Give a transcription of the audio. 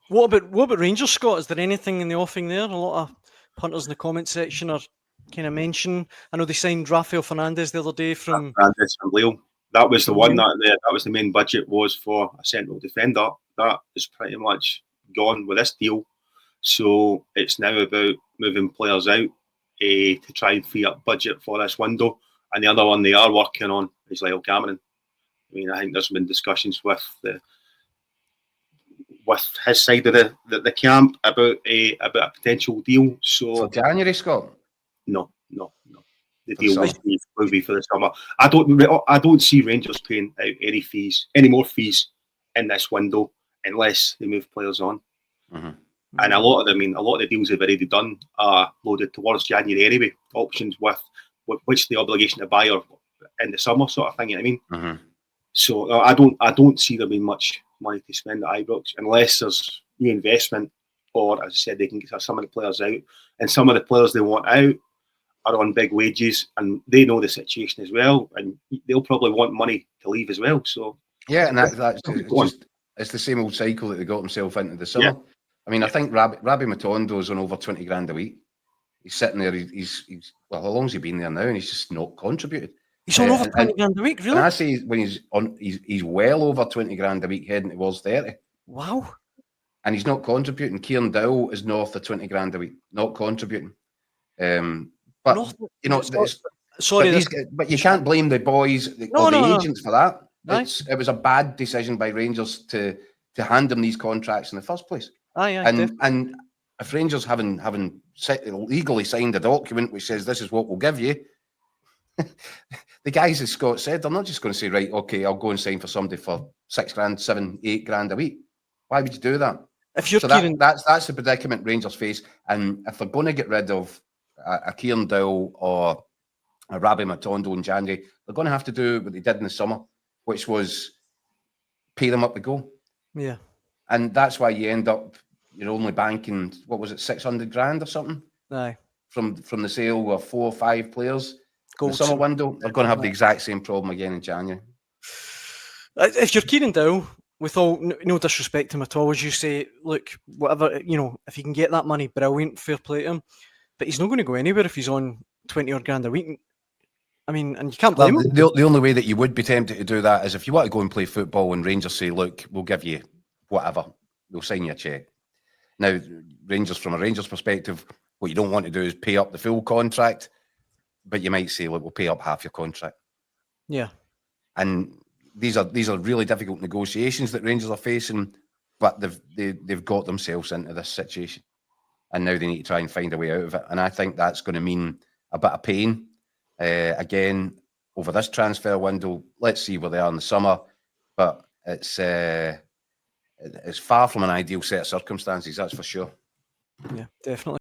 What about Rangers, Scott? Is there anything in the offing there? A lot of punters in the comment section are kind of mention. I know they signed Rafael Fernandez the other day from Fernandez from Lyall. That was the one that was the main budget was for a central defender. That is pretty much gone with this deal. So it's now about moving players out to try and free up budget for this window. And the other one they are working on is Lyall Cameron. I mean, I think there's been discussions with his side of the camp about a potential deal. So for January, Scott? No. The deal will be for the summer. I don't see Rangers paying out any more fees in this window unless they move players on. Mm-hmm. And a lot of the deals they've already done are loaded towards January anyway. Options with which the obligation to buy are in the summer sort of thing. You know what I mean? Mm-hmm. So I don't see there being much money to spend at Ibrox unless there's new investment, or as I said, they can get some of the players out, and some of the players they want out are on big wages, and they know the situation as well, and they'll probably want money to leave as well. So yeah, and it's the same old cycle that they got themselves into the summer. Yeah. I mean, I think Rabbi Matondo's on over 20 grand a week. He's sitting there. He's well, how long's he been there now? And he's just not contributed. He's on over 20 grand a week, really? And I say when he's well over 20 grand a week, heading towards 30. Wow. And he's not contributing. Kieran Dowell is north of 20 grand a week, not contributing. But you know, but you can't blame the boys or the agents for that. It was a bad decision by Rangers to hand them these contracts in the first place. And if Rangers haven't legally signed a document which says this is what we'll give you, the guys, as Scott said, they're not just going to say, right, okay, I'll go and sign for somebody for 6 grand, 7, 8 grand a week. Why would you do that? If you're that's the predicament Rangers face. And if they're going to get rid of a Kieran Dowell or a Rabbi Matondo in January, they're going to have to do what they did in the summer, which was pay them up to go. Yeah. And that's why you end up, you're only banking, what was it, 600 grand or something? Aye. From the sale of 4 or 5 players in the summer window. They're going to have the exact same problem again in January. If you're Kieran Dowell, with all no disrespect to him at all, as you say, look, whatever, you know, if he can get that money, brilliant, fair play to him. But he's not going to go anywhere if he's on 20 odd grand a week. I mean, and you can't blame him. The only way that you would be tempted to do that is if you want to go and play football and Rangers say, look, we'll give you whatever, we'll sign you a cheque. Now, from a Rangers perspective, what you don't want to do is pay up the full contract, but you might say, look, we'll pay up half your contract. Yeah. And these are really difficult negotiations that Rangers are facing, but they've got themselves into this situation. And now they need to try and find a way out of it. And I think that's going to mean a bit of pain. Again, over this transfer window, let's see where they are in the summer. But it's far from an ideal set of circumstances, that's for sure. Yeah, definitely.